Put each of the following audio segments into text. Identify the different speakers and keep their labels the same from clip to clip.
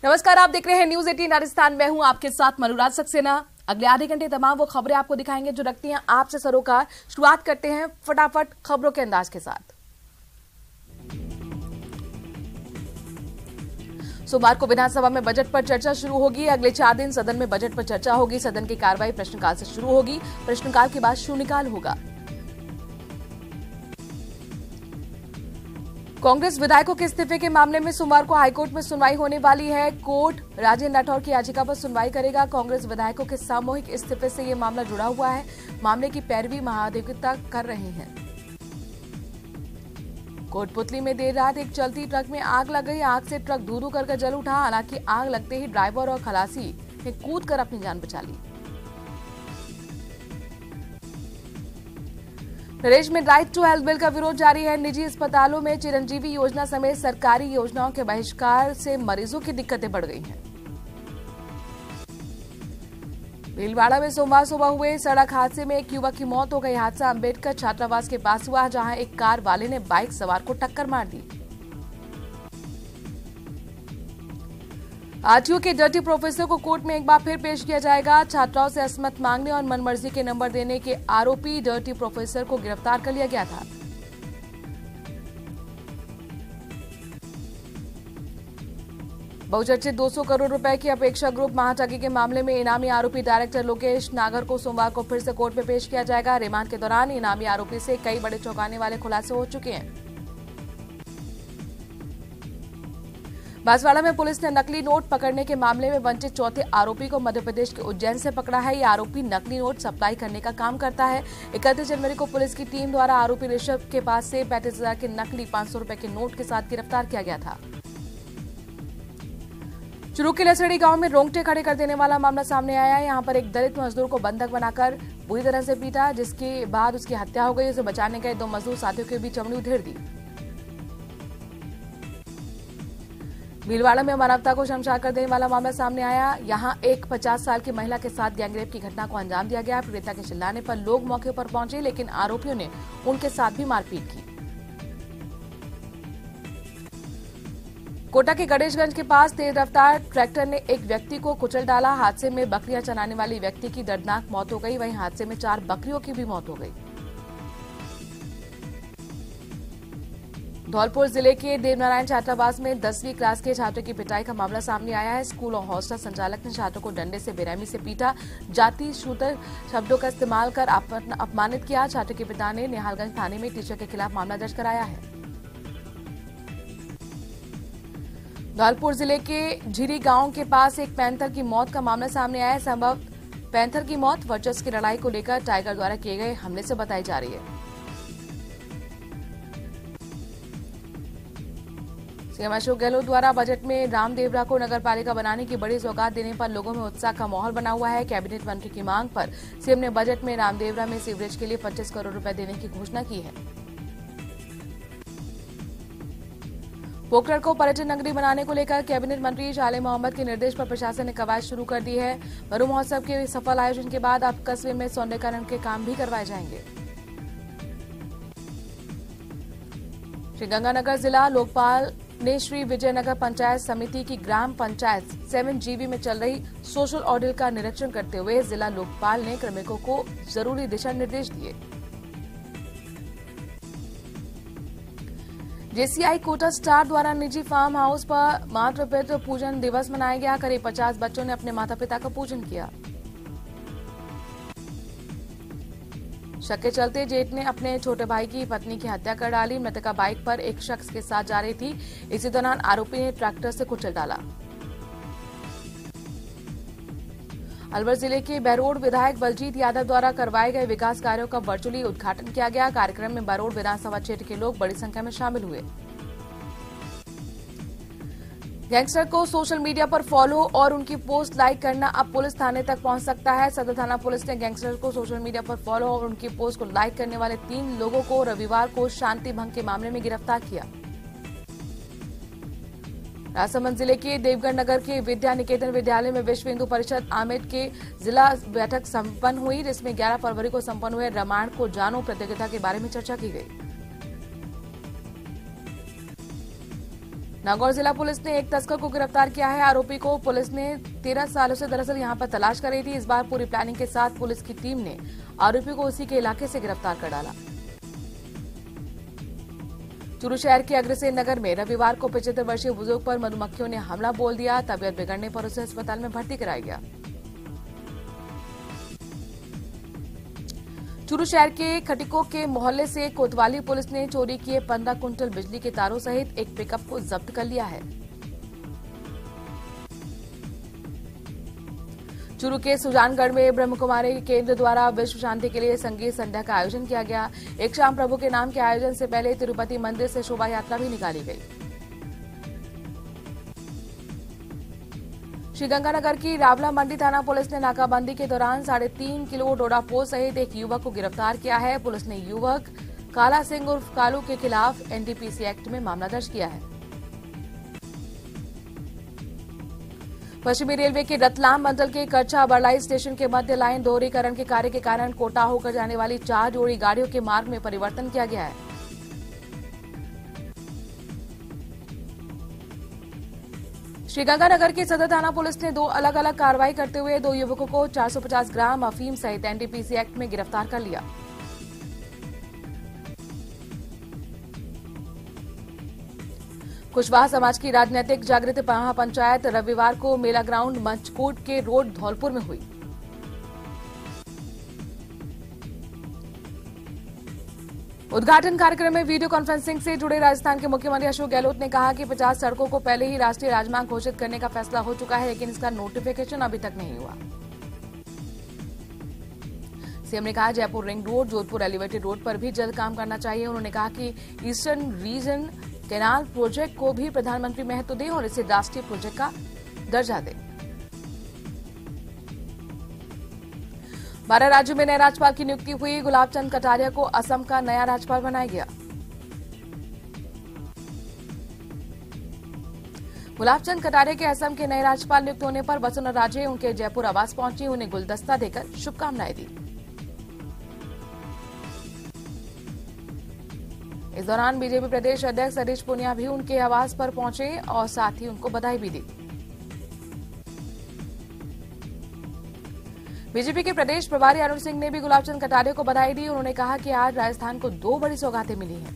Speaker 1: नमस्कार, आप देख रहे हैं न्यूज 18 राजस्थान। मैं हूं आपके साथ मनुराज सक्सेना। अगले आधे घंटे तमाम वो खबरें आपको दिखाएंगे जो रखती हैं आपसे सरोकार। शुरुआत करते हैं फटाफट खबरों के अंदाज के साथ। सोमवार को विधानसभा में बजट पर चर्चा शुरू होगी। अगले 4 दिन सदन में बजट पर चर्चा होगी। सदन की कार्रवाई प्रश्नकाल से शुरू होगी। प्रश्नकाल के बाद शून्यकाल होगा। कांग्रेस विधायकों के इस्तीफे के मामले में सोमवार को हाईकोर्ट में सुनवाई होने वाली है। कोर्ट राजेंद्र राठौर की याचिका पर सुनवाई करेगा। कांग्रेस विधायकों के सामूहिक इस्तीफे से यह मामला जुड़ा हुआ है। मामले की पैरवी महाधिवक्ता कर रहे हैं। कोटपुतली में देर रात एक चलती ट्रक में आग लग गई। आग से ट्रक धू-धू करके जल उठा। हालांकि आग लगते ही ड्राइवर और खलासी ने कूद कर अपनी जान बचा ली। प्रदेश में राइट टू हेल्थ बिल का विरोध जारी है। निजी अस्पतालों में चिरंजीवी योजना समेत सरकारी योजनाओं के बहिष्कार से मरीजों की दिक्कतें बढ़ गई हैं। भीलवाड़ा में सोमवार सुबह हुए सड़क हादसे में एक युवक की मौत हो गई। हादसा अंबेडकर छात्रावास के पास हुआ, जहां एक कार वाले ने बाइक सवार को टक्कर मार दी। आरटीओ के डर्टी प्रोफेसर को कोर्ट में एक बार फिर पेश किया जाएगा। छात्राओं से असमत मांगने और मनमर्जी के नंबर देने के आरोपी डर्टी प्रोफेसर को गिरफ्तार कर लिया गया था। बहुचर्चित 200 करोड़ रुपए की अपेक्षा ग्रुप महाठगी के मामले में इनामी आरोपी डायरेक्टर लोकेश नागर को सोमवार को फिर से कोर्ट में पेश किया जाएगा। रिमांड के दौरान इनामी आरोपी से कई बड़े चौंकाने वाले खुलासे हो चुके हैं। बांसवाड़ा में पुलिस ने नकली नोट पकड़ने के मामले में वंचित चौथे आरोपी को मध्य प्रदेश के उज्जैन से पकड़ा है। ये आरोपी नकली नोट सप्लाई करने का काम करता है। 31 जनवरी को पुलिस की टीम द्वारा आरोपी ऋषभ के पास से 35,000 के नकली 500 रुपए के नोट के साथ गिरफ्तार किया गया था। चुरू के लसड़ी गांव में रोंगटे खड़े कर देने वाला मामला सामने आया है। यहां पर एक दलित मजदूर को बंधक बनाकर बुरी तरह से पीटा, जिसके बाद उसकी हत्या हो गई। उसे बचाने गए 2 मजदूर साथियों के बीच चमड़ी उधेड़ दी। भीलवाड़ा में मानवता को शर्मसार कर देने वाला मामला सामने आया। यहां एक 50 साल की महिला के साथ गैंगरेप की घटना को अंजाम दिया गया। पीड़िता के चिल्लाने पर लोग मौके पर पहुंचे, लेकिन आरोपियों ने उनके साथ भी मारपीट की। कोटा के गणेशगंज के पास तेज रफ्तार ट्रैक्टर ने एक व्यक्ति को कुचल डाला। हादसे में बकरियां चराने वाली व्यक्ति की दर्दनाक मौत हो गई। वहीं हादसे में 4 बकरियों की भी मौत हो गई। धौलपुर जिले के देवनारायण छात्रावास में 10वीं क्लास के छात्र की पिटाई का मामला सामने आया है। स्कूल और हॉस्टल संचालक ने छात्रों को डंडे से बेरहमी से पीटा, जाति शूद्र शब्दों का इस्तेमाल कर अपमानित किया। छात्र के पिता ने निहालगंज थाने में टीचर के खिलाफ मामला दर्ज कराया है। धौलपुर जिले के झिरी गांव के पास एक पैंथर की मौत का मामला सामने आया है। संभव पैंथर की मौत वर्चस्व की लड़ाई को लेकर टाइगर द्वारा किए गए हमले से बताई जा रही है। सीएम अशोक गहलोत द्वारा बजट में रामदेवरा को नगरपालिका बनाने की बड़ी सौगात देने पर लोगों में उत्साह का माहौल बना हुआ है। कैबिनेट मंत्री की मांग पर सीएम ने बजट में रामदेवरा में सीवरेज के लिए 25 करोड़ रुपए देने की घोषणा की है। पोखरण को पर्यटन नगरी बनाने को लेकर कैबिनेट मंत्री शाले मोहम्मद के निर्देश पर प्रशासन ने कवायद शुरू कर दी है। मरु महोत्सव के सफल आयोजन के बाद अब कस्बे में सौंदर्यीकरण के काम भी करवाए जाएंगे। श्रीगंगानगर जिला लोकपाल ने श्री विजयनगर पंचायत समिति की ग्राम पंचायत 7GB में चल रही सोशल ऑडिट का निरीक्षण करते हुए जिला लोकपाल ने कार्मिकों को जरूरी दिशा निर्देश दिए। जेसीआई कोटा स्टार द्वारा निजी फार्म हाउस पर मातृ पितृ पूजन दिवस मनाया गया। करीब 50 बच्चों ने अपने माता पिता का पूजन किया। शक के चलते जेठ ने अपने छोटे भाई की पत्नी की हत्या कर डाली। मृतका बाइक पर एक शख्स के साथ जा रही थी। इसी दौरान आरोपी ने ट्रैक्टर से कुचल डाला। अलवर जिले के बहरोड विधायक बलजीत यादव द्वारा करवाए गए विकास कार्यों का वर्चुअली उद्घाटन किया गया। कार्यक्रम में बहरोड विधानसभा क्षेत्र के लोग बड़ी संख्या में शामिल हुए। गैंगस्टर को सोशल मीडिया पर फॉलो और उनकी पोस्ट लाइक करना अब पुलिस थाने तक पहुंच सकता है। सदर थाना पुलिस ने गैंगस्टर को सोशल मीडिया पर फॉलो और उनकी पोस्ट को लाइक करने वाले 3 लोगों को रविवार को शांति भंग के मामले में गिरफ्तार किया। राजसमंद जिले के देवगढ़ नगर के विद्या निकेतन विद्यालय में विश्व हिंदू परिषद आमेट के जिला बैठक संपन्न हुई, जिसमें 11 फरवरी को संपन्न हुए रामायण को जानो प्रतियोगिता के बारे में चर्चा की गई। नागौर जिला पुलिस ने एक तस्कर को गिरफ्तार किया है। आरोपी को पुलिस ने 13 सालों से दरअसल यहां पर तलाश कर रही थी। इस बार पूरी प्लानिंग के साथ पुलिस की टीम ने आरोपी को उसी के इलाके से गिरफ्तार कर डाला। चूरू शहर के अग्रसेन नगर में रविवार को 75 वर्षीय बुजुर्ग पर मधुमक्खियों ने हमला बोल दिया। तबीयत बिगड़ने पर उसे अस्पताल में भर्ती कराया गया। चूरू शहर के खटिको के मोहल्ले से कोतवाली पुलिस ने चोरी किए 15 कुंटल बिजली के तारों सहित एक पिकअप को जब्त कर लिया है। चूरू के सुजानगढ़ में ब्रह्मकुमारी केंद्र द्वारा विश्व शांति के लिए संगीत संध्या का आयोजन किया गया। एक शाम प्रभु के नाम के आयोजन से पहले तिरुपति मंदिर से शोभा यात्रा भी निकाली गई। श्रीगंगानगर की रावला मंडी थाना पुलिस ने नाकाबंदी के दौरान 3.5 किलो डोडापोल सहित एक युवक को गिरफ्तार किया है। पुलिस ने युवक काला सिंह उर्फ कालू के खिलाफ एनडीपीसी एक्ट में मामला दर्ज किया है। पश्चिमी रेलवे के रतलाम मंडल के कच्छा बरलाई स्टेशन के मध्य लाइन दोहरीकरण के कार्य के कारण कोटा होकर जाने वाली 4 जोड़ी गाड़ियों के मार्ग में परिवर्तन किया गया है। श्रीगंगानगर की सदर थाना पुलिस ने 2 अलग अलग कार्रवाई करते हुए 2 युवकों को 450 ग्राम अफीम सहित एनडीपीसी एक्ट में गिरफ्तार कर लिया। कुशवाहा समाज की राजनीतिक जागृति महापंचायत रविवार को मेला ग्राउंड मंचकोट के रोड धौलपुर में हुई। उद्घाटन कार्यक्रम में वीडियो कॉन्फ्रेंसिंग से जुड़े राजस्थान के मुख्यमंत्री अशोक गहलोत ने कहा कि 50 सड़कों को पहले ही राष्ट्रीय राजमार्ग घोषित करने का फैसला हो चुका है, लेकिन इसका नोटिफिकेशन अभी तक नहीं हुआ। सीएम ने कहा Jaipur ring road, Jodhpur elevated road पर भी जल्द काम करना चाहिए। उन्होंने कहा कि ईस्टर्न रीजन कैनाल प्रोजेक्ट को भी प्रधानमंत्री महत्व दें और इसे राष्ट्रीय प्रोजेक्ट का दर्जा दें। 12 राज्यों में नए राज्यपाल की नियुक्ति हुई। गुलाब चंद कटारिया को असम का नया राज्यपाल बनाया गया। गुलाब चंद कटारिया के असम के नए राज्यपाल नियुक्त होने पर वसुंधरा राजे उनके जयपुर आवास पहुंची, उन्हें गुलदस्ता देकर शुभकामनाएं दी। इस दौरान बीजेपी प्रदेश अध्यक्ष हरीश पूनिया भी उनके आवास पर पहुंचे और साथ ही उनको बधाई भी दी। बीजेपी के प्रदेश प्रभारी अरुण सिंह ने भी गुलाब चंद कटारिया को बधाई दी। उन्होंने कहा कि आज राजस्थान को 2 बड़ी सौगातें मिली हैं।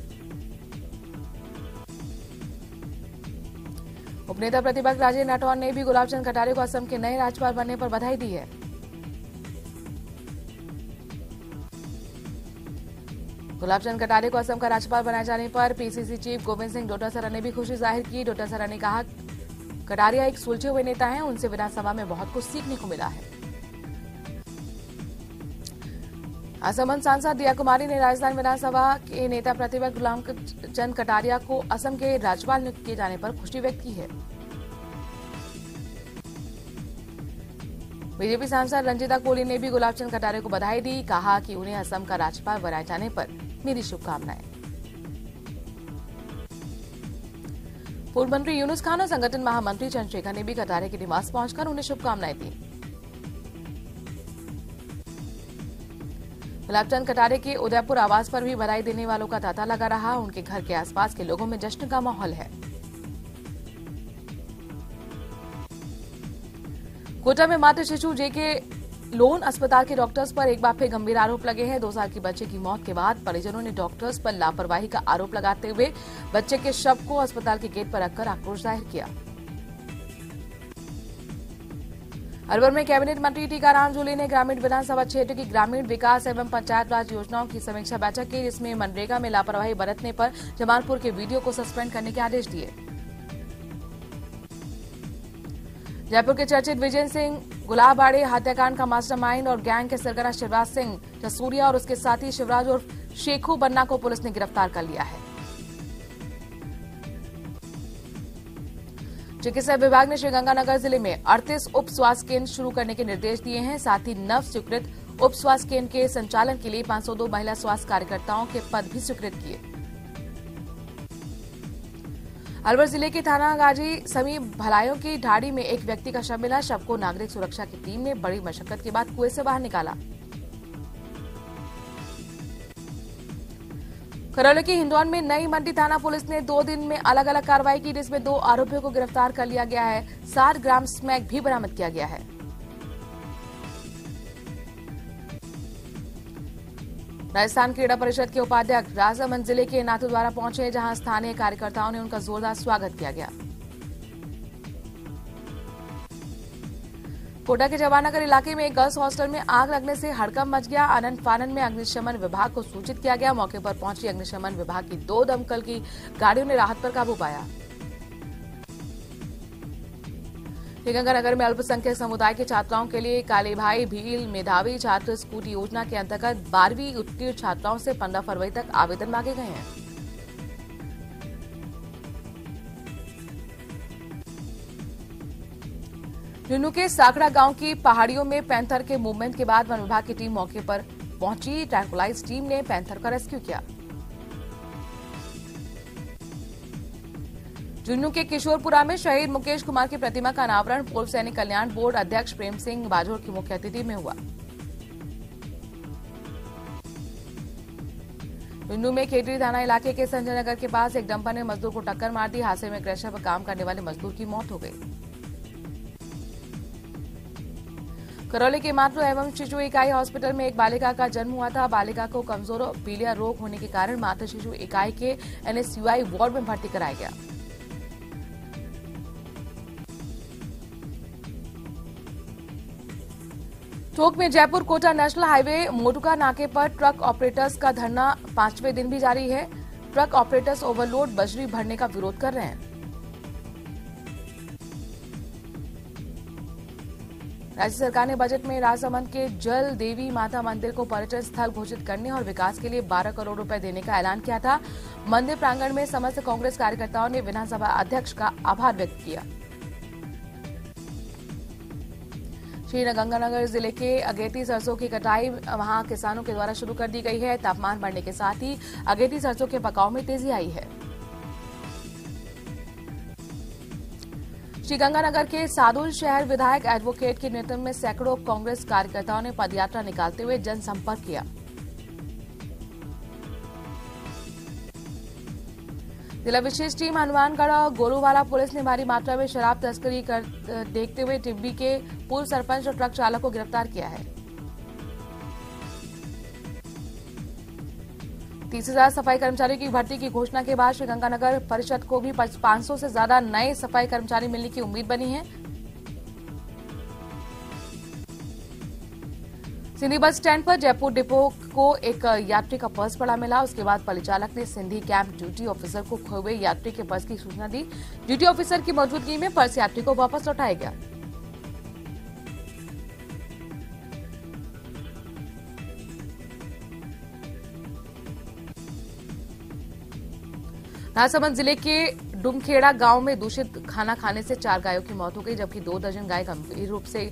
Speaker 1: उपनेता प्रतिपक्ष राजेंद्र राठौर ने भी गुलाब चंद कटारिया को असम के नए राज्यपाल बनने पर बधाई दी है। गुलाब चंद कटारिया को असम का राज्यपाल बनाए जाने पर पीसीसी चीफ गोविंद सिंह डोटासरा ने भी खुशी जाहिर की। डोटासरा ने कहा कटारिया एक सुलझे हुए नेता हैं, उनसे विधानसभा में बहुत कुछ सीखने को मिला है। असम सांसद दिया कुमारी ने राजस्थान विधानसभा के नेता प्रतिपक्ष गुलाब चंद कटारिया को असम के राज्यपाल नियुक्त किए जाने पर खुशी व्यक्त की है। बीजेपी सांसद रंजीता कोहली ने भी गुलाब चंद कटारिया को बधाई दी। कहा कि उन्हें असम का राज्यपाल बनाए जाने पर मेरी शुभकामनाएं। पूर्व मंत्री यूनुस खान और संगठन महामंत्री चंद्रशेखर ने भी कटारिया के निवास पहुंचकर उन्हें शुभकामनाएं दी। गुलाब चंद कटारिया के उदयपुर आवास पर भी बधाई देने वालों का तांता लगा रहा। उनके घर के आसपास के लोगों में जश्न का माहौल है। कोटा में मातृ शिशु जेके लोन अस्पताल के डॉक्टर्स पर एक बार फिर गंभीर आरोप लगे हैं। 2 साल की बच्चे की मौत के बाद परिजनों ने डॉक्टर्स पर लापरवाही का आरोप लगाते हुए बच्चे के शव को अस्पताल के गेट पर रखकर आक्रोश जाहिर किया। अलवर में कैबिनेट मंत्री टीकाराम जूली ने ग्रामीण विधानसभा क्षेत्र की ग्रामीण विकास एवं पंचायत राज योजनाओं की समीक्षा बैठक की, जिसमें मनरेगा में लापरवाही बरतने पर जमालपुर के वीडियो को सस्पेंड करने के आदेश दिए। जयपुर के चर्चित विजय सिंह गुलाबाड़े हत्याकांड का मास्टरमाइंड और गैंग के सरगना शिवराज सिंह जसूरिया और उसके साथी शिवराज उर्फ शेखू बन्ना को पुलिस ने गिरफ्तार कर लिया है। चिकित्सा विभाग ने श्रीगंगानगर जिले में 38 उप स्वास्थ्य केंद्र शुरू करने के निर्देश दिए हैं। साथ ही नव स्वीकृत उप स्वास्थ्य केंद्र के संचालन के लिए 502 महिला स्वास्थ्य कार्यकर्ताओं के पद भी स्वीकृत किए। अलवर जिले के थाना गाजी समीप भलायों की ढाड़ी में एक व्यक्ति का शव मिला। शव को नागरिक सुरक्षा की टीम ने बड़ी मशक्कत के बाद कुएं से बाहर निकाला। करौली के हिंडौन में नई मंडी थाना पुलिस ने 2 दिन में अलग अलग कार्रवाई की, जिसमें 2 आरोपियों को गिरफ्तार कर लिया गया है। 60 ग्राम स्मैक भी बरामद किया गया है। राजस्थान क्रीड़ा परिषद के उपाध्यक्ष राजसमंद जिले के नाथद्वारा पहुंचे, जहां स्थानीय कार्यकर्ताओं ने उनका जोरदार स्वागत किया गया। कोटा के जवाननगर इलाके में एक गर्ल्स हॉस्टल में आग लगने से हड़कंप मच गया। आनंद फानन में अग्निशमन विभाग को सूचित किया गया। मौके पर पहुंची अग्निशमन विभाग की 2 दमकल की गाड़ियों ने राहत पर काबू पाया। श्रीगंगानगर में अल्पसंख्यक समुदाय के छात्राओं के लिए कालीभाई भील मेधावी छात्र स्कूटी योजना के अंतर्गत 12वीं उत्तीर्ण छात्राओं से 15 फरवरी तक आवेदन मांगे गए हैं। झुंझुनू के साकड़ा गांव की पहाड़ियों में पैंथर के मूवमेंट के बाद वन विभाग की टीम मौके पर पहुंची। ट्रैंकुलाइज टीम ने पैंथर का रेस्क्यू किया। झुंझुनू के किशोरपुरा में शहीद मुकेश कुमार की प्रतिमा का अनावरण पूर्व सैनिक कल्याण बोर्ड अध्यक्ष प्रेम सिंह बाजोर की मुख्य अतिथि में हुआ। झुंझुनू में केटरी थाना इलाके के संजय नगर के पास एक डंपर ने मजदूर को टक्कर मार दी। हादसे में क्रशर पर काम करने वाले मजदूर की मौत हो गई। करौली के मातृ एवं शिशु इकाई हॉस्पिटल में एक बालिका का जन्म हुआ था। बालिका को कमजोर पीलिया रोग होने के कारण मातृ शिशु इकाई के NSUI वार्ड में भर्ती कराया गया। टोंक में जयपुर कोटा नेशनल हाईवे मोटुका नाके पर ट्रक ऑपरेटर्स का धरना 5वें दिन भी जारी है। ट्रक ऑपरेटर्स ओवरलोड बजरी भरने का विरोध कर रहे हैं। राज्य सरकार ने बजट में राजसमंद के जल देवी माता मंदिर को पर्यटन स्थल घोषित करने और विकास के लिए 12 करोड़ रुपए देने का ऐलान किया था। मंदिर प्रांगण में समस्त कांग्रेस कार्यकर्ताओं ने विधानसभा अध्यक्ष का आभार व्यक्त किया। श्रीगंगानगर जिले के अगेती सरसों की कटाई वहां किसानों के द्वारा शुरू कर दी गई है। तापमान बढ़ने के साथ ही अगेती सरसों के पकाव में तेजी आई है। श्रीगंगानगर के सादुल शहर विधायक एडवोकेट के नेतृत्व में सैकड़ों कांग्रेस कार्यकर्ताओं ने पदयात्रा निकालते हुए जनसंपर्क किया। जिला विशेष टीम हनुमानगढ़ और गोरूवाला पुलिस ने भारी मात्रा में शराब तस्करी देखते हुए टिब्बी के पूर्व सरपंच और ट्रक चालक को गिरफ्तार किया है। 30,000 सफाई कर्मचारियों की भर्ती की घोषणा के बाद श्रीगंगानगर परिषद को भी 500 से ज्यादा नए सफाई कर्मचारी मिलने की उम्मीद बनी है। सिंधी बस स्टैंड पर जयपुर डिपो को एक यात्री का पर्स पड़ा मिला। उसके बाद परिचालक ने सिंधी कैंप ड्यूटी ऑफिसर को खोए हुए यात्री के पर्स की सूचना दी। ड्यूटी ऑफिसर की मौजूदगी में पर्स यात्री को वापस लौटाया गया। राजसमंद जिले के डुमखेड़ा गांव में दूषित खाना खाने से 4 गायों की मौत हो गई, जबकि 2 दर्जन गाय गंभीर रूप से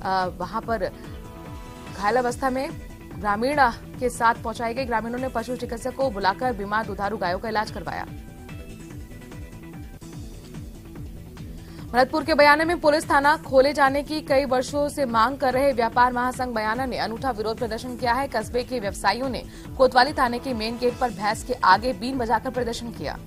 Speaker 1: वहां पर घायल अवस्था में ग्रामीण के साथ पहुंचाई गई। ग्रामीणों ने पशु चिकित्सक को बुलाकर बीमार दुधारू गायों का इलाज करवाया। भरतपुर के बयाना में पुलिस थाना खोले जाने की कई वर्षों से मांग कर रहे व्यापार महासंघ बयाना ने अनूठा विरोध प्रदर्शन किया है। कस्बे के व्यवसायियों ने कोतवाली थाने के मेन गेट पर भैंस के आगे बीन बजाकर प्रदर्शन किया।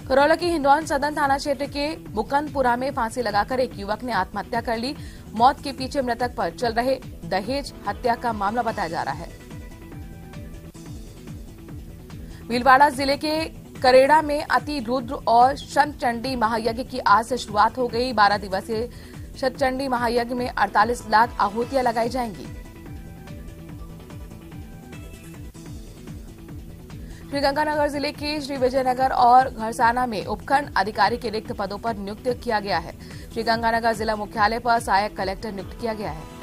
Speaker 1: करौली के हिंडौन सदन थाना क्षेत्र के मुकंदपुरा में फांसी लगाकर एक युवक ने आत्महत्या कर ली। मौत के पीछे मृतक पर चल रहे दहेज हत्या का मामला बताया जा रहा है। भीलवाड़ा जिले के करेड़ा में अति रुद्र और शतचंडी महायज्ञ की आज से शुरुआत हो गई। 12 दिवसीय शतचंडी महायज्ञ में 48 लाख आहुतियां लगाई जाएंगी। श्रीगंगानगर जिले के श्री विजयनगर और घरसाना में उपखंड अधिकारी के रिक्त पदों पर नियुक्त किया गया है। श्रीगंगानगर जिला मुख्यालय पर सहायक कलेक्टर नियुक्त किया गया है।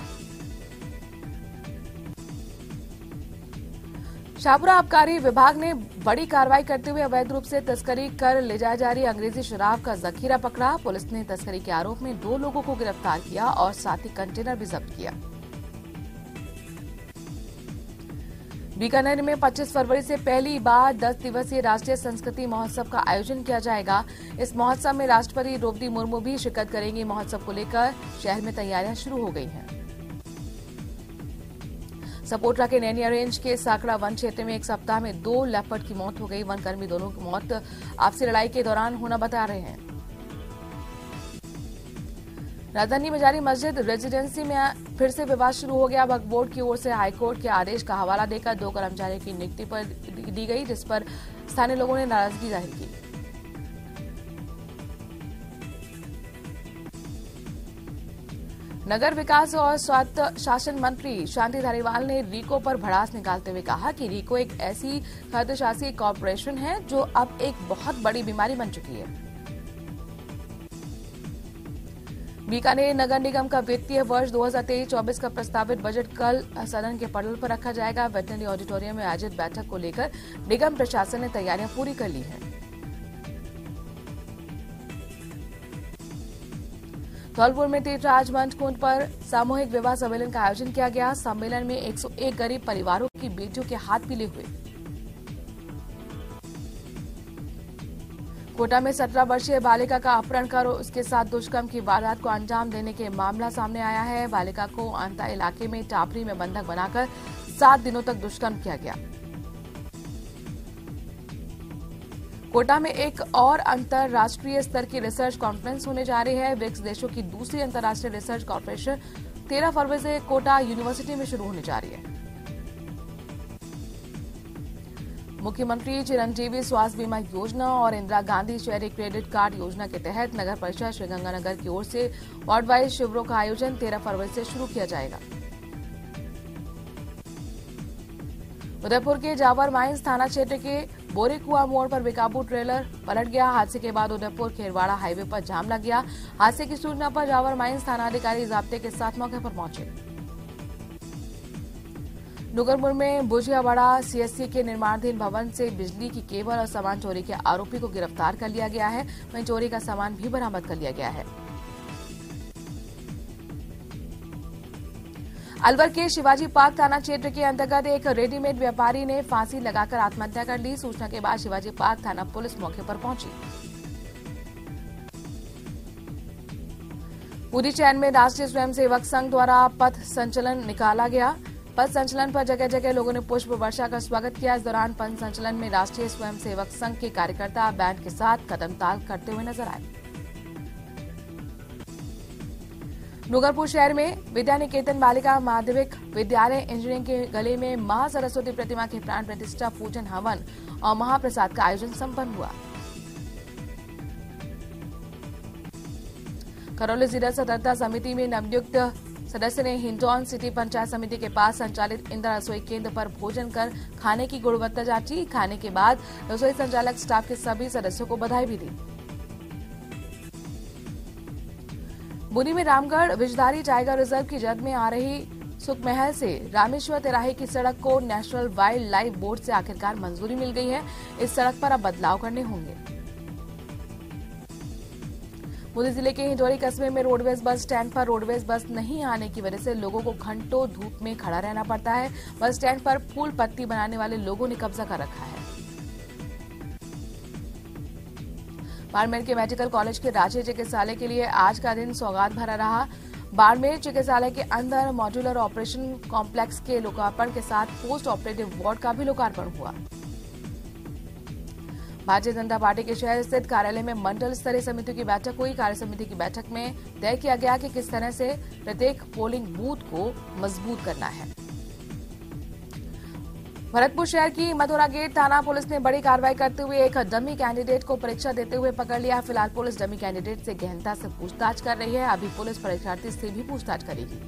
Speaker 1: शाहपुरा आबकारी विभाग ने बड़ी कार्रवाई करते हुए अवैध रूप से तस्करी कर ले जाई जा रही अंग्रेजी शराब का जखीरा पकड़ा। पुलिस ने तस्करी के आरोप में 2 लोगों को गिरफ्तार किया और साथ ही कंटेनर भी जब्त किया। बीकानेर में 25 फरवरी से पहली बार 10 दिवसीय राष्ट्रीय संस्कृति महोत्सव का आयोजन किया जाएगा। इस महोत्सव में राष्ट्रपति द्रौपदी मुर्मू भी शिरकत करेंगी। महोत्सव को लेकर शहर में तैयारियां शुरू हो गई हैं। सपोटरा के नैनिया रेंज के साकड़ा वन क्षेत्र में एक सप्ताह में 2 लेपर्ड की मौत हो गई। वन कर्मी दोनों की मौत आपसी लड़ाई के दौरान होना बता रहे हैं। राजधानी में जारी मस्जिद रेजिडेंसी में फिर से विवाद शुरू हो गया। वक्फ बोर्ड की ओर से हाईकोर्ट के आदेश का हवाला देकर 2 कर्मचारियों की नियुक्ति पर दी गई, जिस पर स्थानीय लोगों ने नाराजगी जाहिर की। नगर विकास और स्वायत्त शासन मंत्री शांति धारीवाल ने रीको पर भड़ास निकालते हुए कहा कि रीको एक ऐसी खाद्यशासी कॉरपोरेशन है जो अब एक बहुत बड़ी बीमारी बन चुकी है। बीकानेर नगर निगम का वित्तीय वर्ष 2023-24 का प्रस्तावित बजट कल सदन के पटल पर रखा जाएगा। वेटनरी ऑडिटोरियम में आयोजित बैठक को लेकर निगम प्रशासन ने तैयारियां पूरी कर ली हैं। धौलपुर में तीर्थराज मंच कुंड पर सामूहिक विवाह सम्मेलन का आयोजन किया गया। सम्मेलन में 101 गरीब परिवारों की बेटियों के हाथ पीले हुए। कोटा में 17 वर्षीय बालिका का अपहरण कर उसके साथ दुष्कर्म की वारदात को अंजाम देने के मामला सामने आया है। बालिका को अंता इलाके में टापरी में बंधक बनाकर 7 दिनों तक दुष्कर्म किया गया। कोटा में एक और अंतर्राष्ट्रीय स्तर की रिसर्च कॉन्फ्रेंस होने जा रही है। ब्रिक्स देशों की दूसरी अंतर्राष्ट्रीय रिसर्च कॉन्फ्रेंस 13 फरवरी से कोटा यूनिवर्सिटी में शुरू होने जा रही है। मुख्यमंत्री चिरंजीवी स्वास्थ्य बीमा योजना और इंदिरा गांधी शहरी क्रेडिट कार्ड योजना के तहत नगर परिषद श्रीगंगानगर की ओर से वार्ड वाइज शिविरों का आयोजन 13 फरवरी से शुरू किया जाएगा। उदयपुर के जावर माइंस थाना क्षेत्र के बोरेकुआ मोड़ पर बेकाबू ट्रेलर पलट गया। हादसे के बाद उदयपुर खेरवाड़ा हाईवे पर जाम लग गया। हादसे की सूचना पर जावर माइंस थाना अधिकारी जाब्ते के साथ मौके पर पहुंचे। डूंगरपुर में बुझियावाड़ा सीएससी के निर्माणाधीन भवन से बिजली की केबल और सामान चोरी के आरोपी को गिरफ्तार कर लिया गया है। वहीं चोरी का सामान भी बरामद कर लिया गया है। अलवर के शिवाजी पार्क थाना क्षेत्र के अंतर्गत एक रेडीमेड व्यापारी ने फांसी लगाकर आत्महत्या कर ली। सूचना के बाद शिवाजी पार्क थाना पुलिस मौके पर पहुंची। पूरी चैन में राष्ट्रीय स्वयंसेवक संघ द्वारा पथ संचलन निकाला गया। पथ संचलन पर जगह जगह लोगों ने पुष्प वर्षा का स्वागत किया। इस दौरान पथ संचलन में राष्ट्रीय स्वयंसेवक संघ के कार्यकर्ता बैंड के साथ कदम ताल करते हुए नजर आए। डूंगरपुर शहर में विद्या निकेतन बालिका माध्यमिक विद्यालय इंजीनियरिंग के गले में महासरस्वती प्रतिमा के प्राण प्रतिष्ठा पूजन हवन और महाप्रसाद का आयोजन संपन्न हुआ। करौली जिला सतर्कता समिति में नवनियुक्त सदस्य ने हिंडौन सिटी पंचायत समिति के पास संचालित इंदिरा रसोई केंद्र पर भोजन कर खाने की गुणवत्ता जांची। खाने के बाद रसोई संचालक स्टाफ के सभी सदस्यों को बधाई भी दी। बुनी में रामगढ़ विजधारी टाइगर रिजर्व की जद में आ रही सुखमहल से रामेश्वर तिराही की सड़क को नेशनल वाइल्ड लाइफ बोर्ड से आखिरकार मंजूरी मिल गई है। इस सड़क पर अब बदलाव करने होंगे। बूंदी जिले के हिंडौरी कस्बे में रोडवेज बस स्टैंड पर रोडवेज बस नहीं आने की वजह से लोगों को घंटों धूप में खड़ा रहना पड़ता है। बस स्टैंड पर फूल पत्ती बनाने वाले लोगों ने कब्जा कर रखा है। बाड़मेर के मेडिकल कॉलेज के रांची चिकित्सालय के लिए आज का दिन सौगात भरा रहा। बाड़मेर चिकित्सालय के अंदर मॉड्यूलर ऑपरेशन कॉम्प्लेक्स के लोकार्पण के साथ पोस्ट ऑपरेटिव वार्ड का भी लोकार्पण हुआ। भारतीय जनता पार्टी के शहर स्थित कार्यालय में मंडल स्तरीय समितियों की बैठक हुई। कार्य समिति की बैठक में तय किया गया कि किस तरह से प्रत्येक पोलिंग बूथ को मजबूत करना है। भरतपुर शहर की मथुरा गेट थाना पुलिस ने बड़ी कार्रवाई करते हुए एक डमी कैंडिडेट को परीक्षा देते हुए पकड़ लिया। फिलहाल पुलिस डमी कैंडिडेट से गहनता से पूछताछ कर रही है। अभी पुलिस परीक्षार्थी से भी पूछताछ करेगी।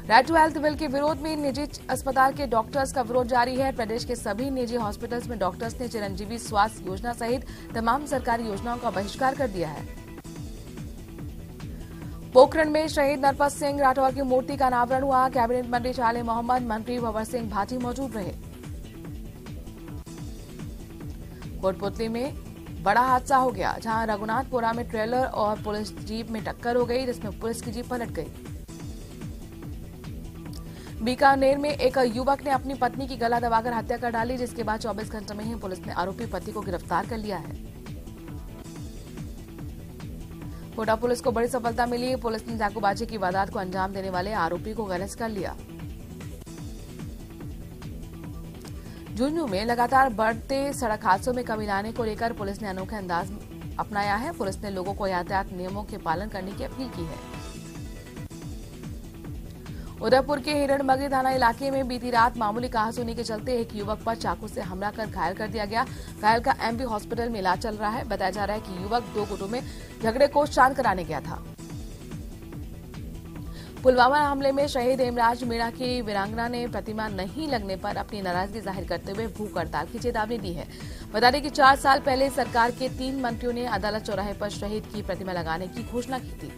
Speaker 1: राइट टू हेल्थ बिल के विरोध में निजी अस्पताल के डॉक्टर्स का विरोध जारी है। प्रदेश के सभी निजी हॉस्पिटल्स में डॉक्टर्स ने चिरंजीवी स्वास्थ्य योजना सहित तमाम सरकारी योजनाओं का बहिष्कार कर दिया है। पोखरण में शहीद नरपत सिंह राठौर की मूर्ति का अनावरण हुआ। कैबिनेट मंत्री शाले मोहम्मद, मंत्री भंवर सिंह भाटी मौजूद रहे। कोटपुतली में बड़ा हादसा हो गया, जहां रघुनाथपुरा में ट्रेलर और पुलिस जीप में टक्कर हो गई, जिसमें पुलिस की जीप पलट गई। बीकानेर में एक युवक ने अपनी पत्नी की गला दबाकर हत्या कर डाली, जिसके बाद 24 घंटे में ही पुलिस ने आरोपी पति को गिरफ्तार कर लिया है। कोटा पुलिस को बड़ी सफलता मिली। पुलिस ने चाकूबाजी की वारदात को अंजाम देने वाले आरोपी को गिरफ्तार कर लिया। झुंझुनू में लगातार बढ़ते सड़क हादसों में कमी लाने को लेकर पुलिस ने अनोखा अंदाज अपनाया है। पुलिस ने लोगों को यातायात नियमों के पालन करने की अपील की है। उदयपुर के हिरणमगी थाना इलाके में बीती रात मामूली कहासुनी के चलते एक युवक पर चाकू से हमला कर घायल कर दिया गया। घायल का एमबी हॉस्पिटल में इलाज चल रहा है। बताया जा रहा है कि युवक 2 गुटों में झगड़े को शांत कराने गया था। पुलवामा हमले में शहीद हेमराज मीणा की वीरांगना ने प्रतिमा नहीं लगने पर अपनी नाराजगी जाहिर करते हुए भूख हड़ताल की चेतावनी दी है। बता दें कि 4 साल पहले सरकार के 3 मंत्रियों ने अदालत चौराहे पर शहीद की प्रतिमा लगाने की घोषणा की थी।